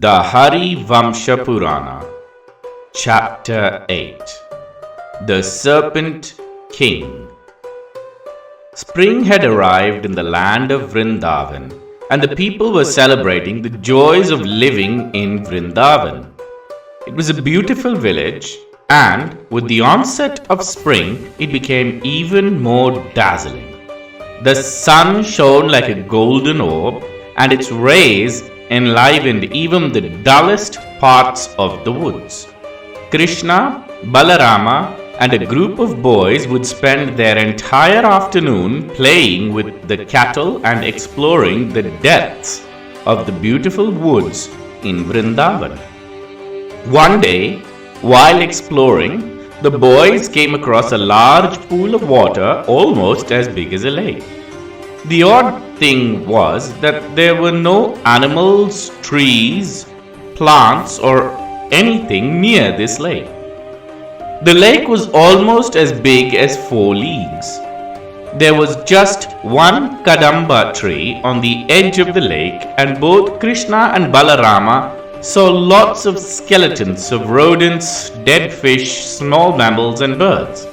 The Harivamśa Purana, Chapter 8. The Serpent King. Spring had arrived in the land of Vrindavan, and the people were celebrating the joys of living in Brindavan. It was a beautiful village, and with the onset of spring, it became even more dazzling. The sun shone like a golden orb, and its rays enlivened even the dullest parts of the woods. Krishna, Balarama, and a group of boys would spend their entire afternoon playing with the cattle and exploring the depths of the beautiful woods in Vrindavan. One day, while exploring, the boys came across a large pool of water almost as big as a lake. The odd thing was that there were no animals, trees, plants, or anything near this lake. The lake was almost as big as 4 leagues. There was just one kadamba tree on the edge of the lake, and both Krishna and Balarama saw lots of skeletons of rodents, dead fish, small mammals, and birds.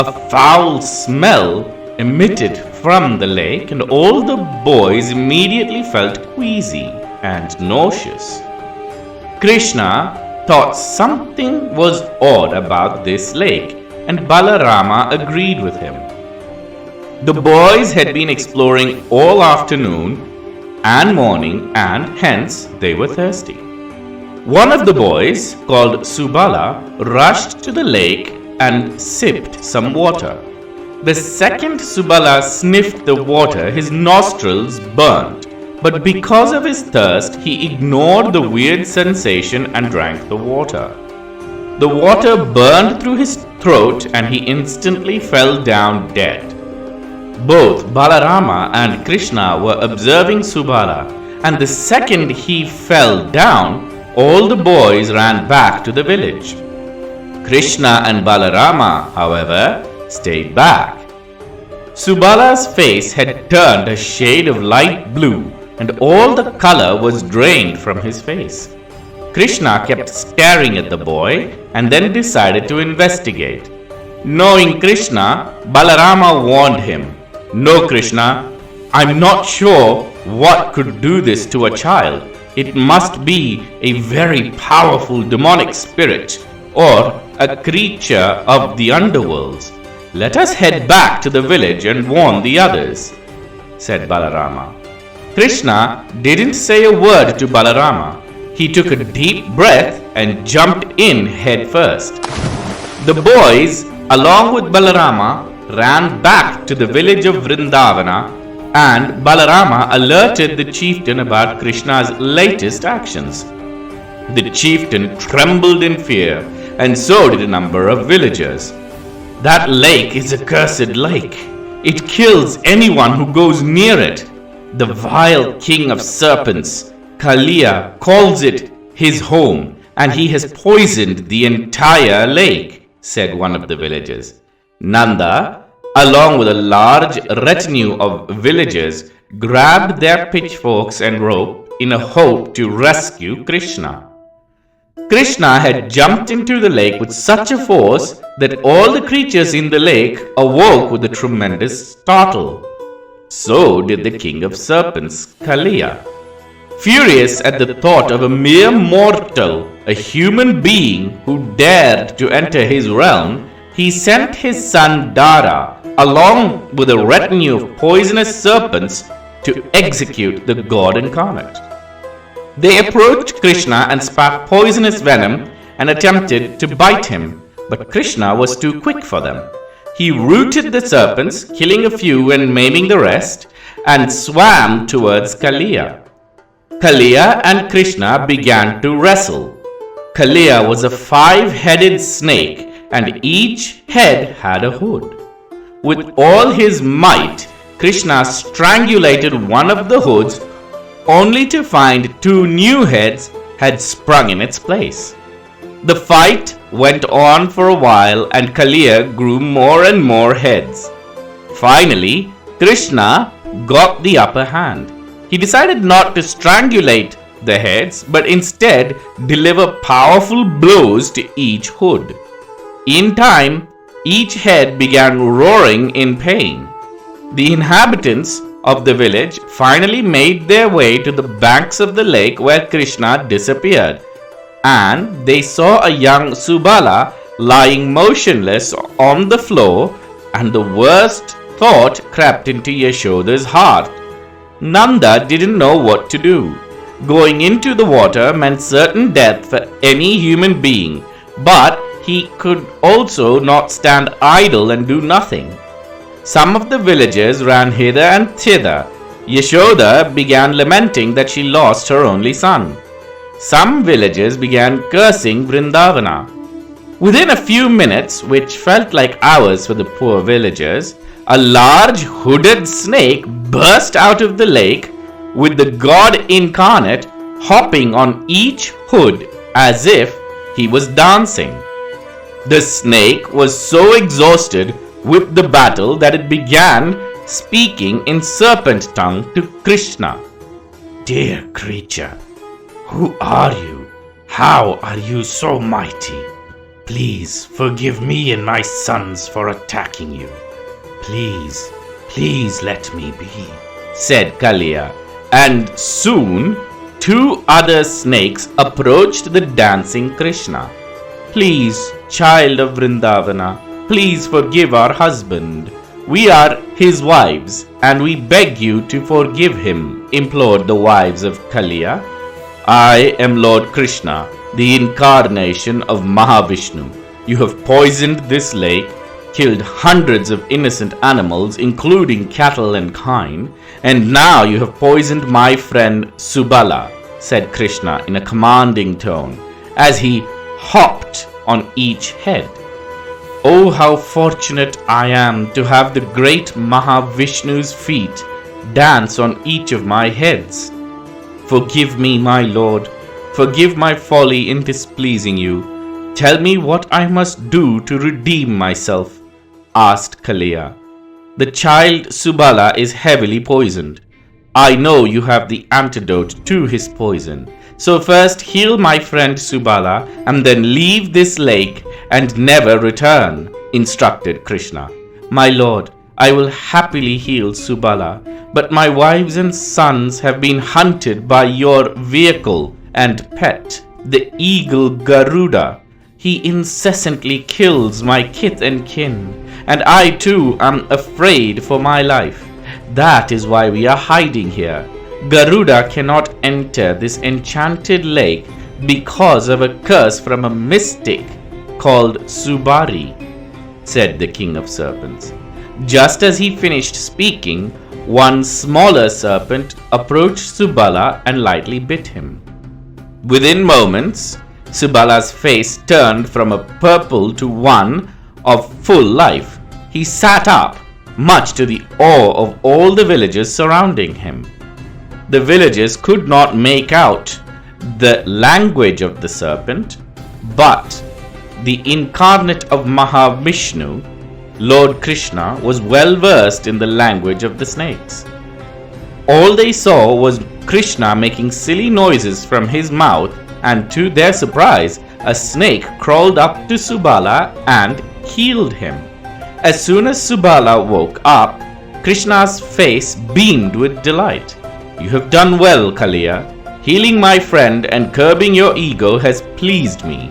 A foul smell emitted from the lake, and all the boys immediately felt queasy and nauseous. Krishna thought something was odd about this lake, and Balarama agreed with him. The boys had been exploring all afternoon and morning, and hence they were thirsty. One of the boys, called Subala, rushed to the lake and sipped some water. The second Subala sniffed the water, his nostrils burned, but because of his thirst, he ignored the weird sensation and drank the water. The water burned through his throat, and he instantly fell down dead. Both Balarama and Krishna were observing Subala, and the second he fell down, all the boys ran back to the village. Krishna and Balarama, however, stayed back. Subala's face had turned a shade of light blue, and all the color was drained from his face. Krishna kept staring at the boy and then decided to investigate. Knowing Krishna, Balarama warned him, "No, Krishna, I'm not sure what could do this to a child. It must be a very powerful demonic spirit or a creature of the underworlds. Let us head back to the village and warn the others," said Balarama. Krishna didn't say a word to Balarama. He took a deep breath and jumped in head first. The boys, along with Balarama, ran back to the village of Vrindavana, and Balarama alerted the chieftain about Krishna's latest actions. The chieftain trembled in fear, and so did a number of villagers. "That lake is a cursed lake. It kills anyone who goes near it. The vile king of serpents, Kalia, calls it his home, and he has poisoned the entire lake," said one of the villagers. Nanda, along with a large retinue of villagers, grabbed their pitchforks and rope in a hope to rescue Krishna. Krishna had jumped into the lake with such a force that all the creatures in the lake awoke with a tremendous startle. So did the king of serpents, Kalia. Furious at the thought of a mere mortal, a human being who dared to enter his realm, he sent his son Dara, along with a retinue of poisonous serpents, to execute the god incarnate. They approached Krishna and spat poisonous venom and attempted to bite him, but Krishna was too quick for them. He rooted the serpents, killing a few and maiming the rest, and swam towards Kalia. Kalia and Krishna began to wrestle. Kalia was a 5-headed snake, and each head had a hood. With all his might, Krishna strangulated one of the hoods, only to find 2 new heads had sprung in its place. The fight went on for a while, and Kalia grew more and more heads. Finally, Krishna got the upper hand. He decided not to strangulate the heads, but instead deliver powerful blows to each hood. In time, each head began roaring in pain. The inhabitants of the village finally made their way to the banks of the lake where Krishna disappeared, and they saw a young Subala lying motionless on the floor, and the worst thought crept into Yashoda's heart. Nanda didn't know what to do. Going into the water meant certain death for any human being, but he could also not stand idle and do nothing. Some of the villagers ran hither and thither. Yashoda began lamenting that she lost her only son. Some villagers began cursing Vrindavana. Within a few minutes, which felt like hours for the poor villagers, a large hooded snake burst out of the lake, with the god incarnate hopping on each hood as if he was dancing. The snake was so exhausted with the battle that it began speaking in serpent tongue to Krishna. "Dear creature, who are you? How are you so mighty? Please forgive me and my sons for attacking you. Please, please let me be," said Kalia. And soon 2 other snakes approached the dancing Krishna. "Please, child of Vrindavana, please forgive our husband. We are his wives, and we beg you to forgive him," implored the wives of Kalia. "I am Lord Krishna, the incarnation of Mahavishnu. You have poisoned this lake, killed hundreds of innocent animals, including cattle and kine, and now you have poisoned my friend Subala," said Krishna in a commanding tone, as he hopped on each head. "Oh, how fortunate I am to have the great Mahavishnu's feet dance on each of my heads. Forgive me, my lord. Forgive my folly in displeasing you. Tell me what I must do to redeem myself," asked Kalia. "The child Subala is heavily poisoned. I know you have the antidote to his poison. So first heal my friend Subala and then leave this lake and never return," instructed Krishna. "My lord, I will happily heal Subala, but my wives and sons have been hunted by your vehicle and pet, the eagle Garuda. He incessantly kills my kith and kin, and I too am afraid for my life. That is why we are hiding here. Garuda cannot enter this enchanted lake because of a curse from a mystic called Subari," said the king of serpents. Just as he finished speaking, one smaller serpent approached Subala and lightly bit him. Within moments, Subala's face turned from a purple to one of full life. He sat up, much to the awe of all the villagers surrounding him. The villagers could not make out the language of the serpent, but the incarnate of Mahavishnu, Lord Krishna, was well versed in the language of the snakes. All they saw was Krishna making silly noises from his mouth, and to their surprise, a snake crawled up to Subala and healed him. As soon as Subala woke up, Krishna's face beamed with delight. "You have done well, Kalia. Healing my friend and curbing your ego has pleased me.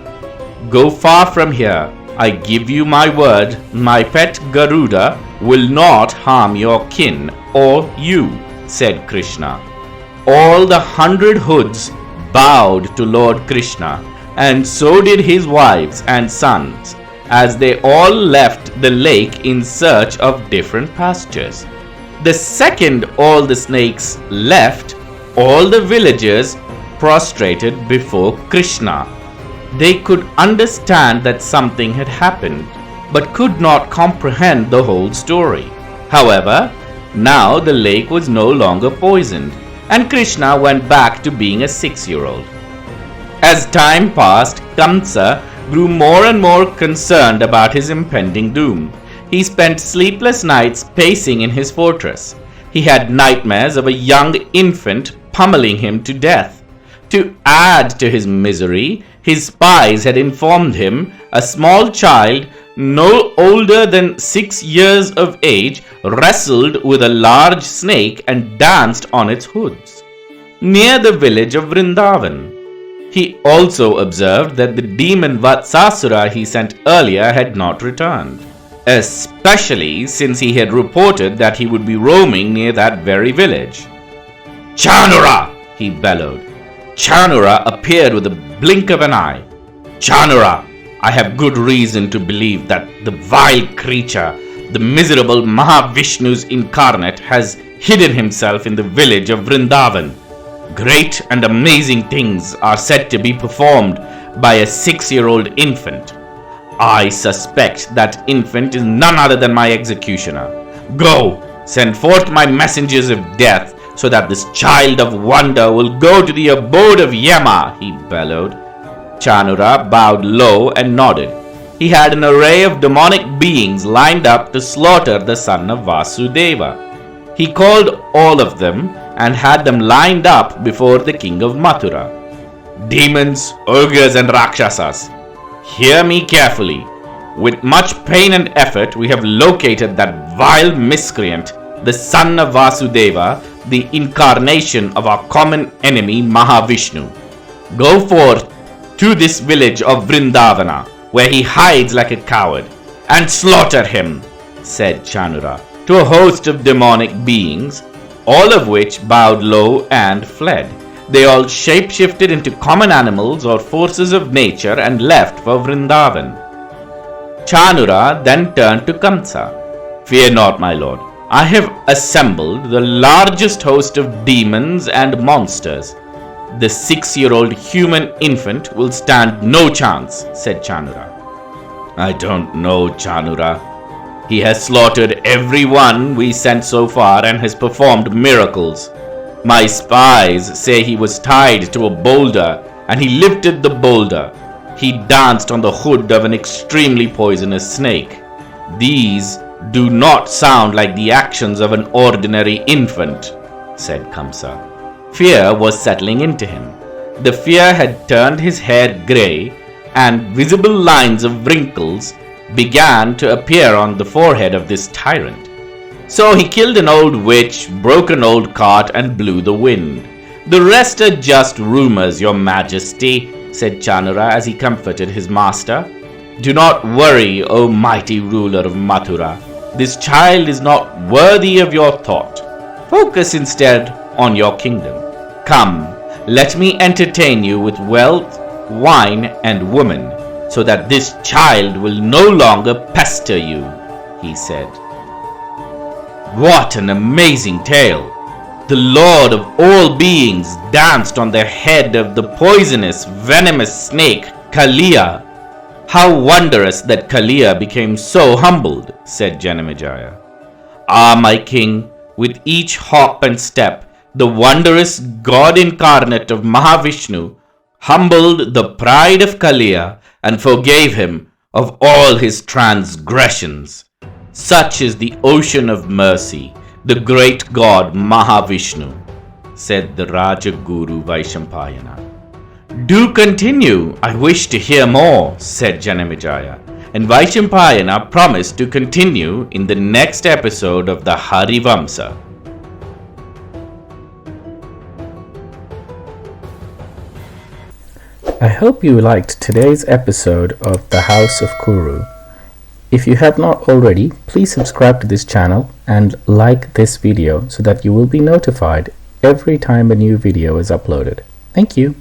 Go far from here. I give you my word, my pet Garuda will not harm your kin or you," said Krishna. All the 100 hoods bowed to Lord Krishna, and so did his wives and sons, as they all left the lake in search of different pastures. The second all the snakes left, all the villagers prostrated before Krishna. They could understand that something had happened, but could not comprehend the whole story. However, now the lake was no longer poisoned, and Krishna went back to being a 6-year-old. As time passed, Kamsa grew more and more concerned about his impending doom. He spent sleepless nights pacing in his fortress. He had nightmares of a young infant pummeling him to death. To add to his misery, his spies had informed him a small child no older than 6 years of age wrestled with a large snake and danced on its hoods, near the village of Vrindavan. He also observed that the demon Vatsasura he sent earlier had not returned, especially since he had reported that he would be roaming near that very village. "Chanura!" he bellowed. Chanura appeared with a blink of an eye. "Chanura, I have good reason to believe that the vile creature, the miserable Mahavishnu's incarnate, has hidden himself in the village of Vrindavan. Great and amazing things are said to be performed by a 6-year-old infant. I suspect that infant is none other than my executioner. Go, send forth my messengers of death, so that this child of wonder will go to the abode of Yama," he bellowed. Chanura bowed low and nodded. He had an array of demonic beings lined up to slaughter the son of Vasudeva. He called all of them and had them lined up before the king of Mathura. "Demons, ogres and rakshasas, hear me carefully. With much pain and effort, we have located that vile miscreant, the son of Vasudeva, the incarnation of our common enemy Mahavishnu. Go forth to this village of Vrindavana, where he hides like a coward, and slaughter him," said Chanura to a host of demonic beings, all of which bowed low and fled. They all shapeshifted into common animals or forces of nature and left for Vrindavan. Chanura then turned to Kamsa. "Fear not, my lord. I have assembled the largest host of demons and monsters. The 6-year-old human infant will stand no chance," said Chanura. "I don't know, Chanura. He has slaughtered everyone we sent so far and has performed miracles. My spies say he was tied to a boulder and he lifted the boulder. He danced on the hood of an extremely poisonous snake. These do not sound like the actions of an ordinary infant," said Kamsa. Fear was settling into him. The fear had turned his hair grey, and visible lines of wrinkles began to appear on the forehead of this tyrant. "So he killed an old witch, broke an old cart, and blew the wind. The rest are just rumors, your majesty," said Chanura as he comforted his master. "Do not worry, O mighty ruler of Mathura. This child is not worthy of your thought. Focus instead on your kingdom. Come, let me entertain you with wealth, wine, and women, so that this child will no longer pester you," he said. What an amazing tale! The Lord of all beings danced on the head of the poisonous, venomous snake, Kalia. "How wondrous that Kalia became so humbled," said Janamejaya. "Ah, my king, with each hop and step, the wondrous God incarnate of Mahavishnu humbled the pride of Kalia and forgave him of all his transgressions. Such is the ocean of mercy, the great God Mahavishnu," said the Rajaguru Vaishampayana. "Do continue, I wish to hear more," said Janamejaya, and Vaishampayana promised to continue in the next episode of the Harivamśa. I hope you liked today's episode of The House of Kuru. If you have not already, please subscribe to this channel and like this video so that you will be notified every time a new video is uploaded. Thank you.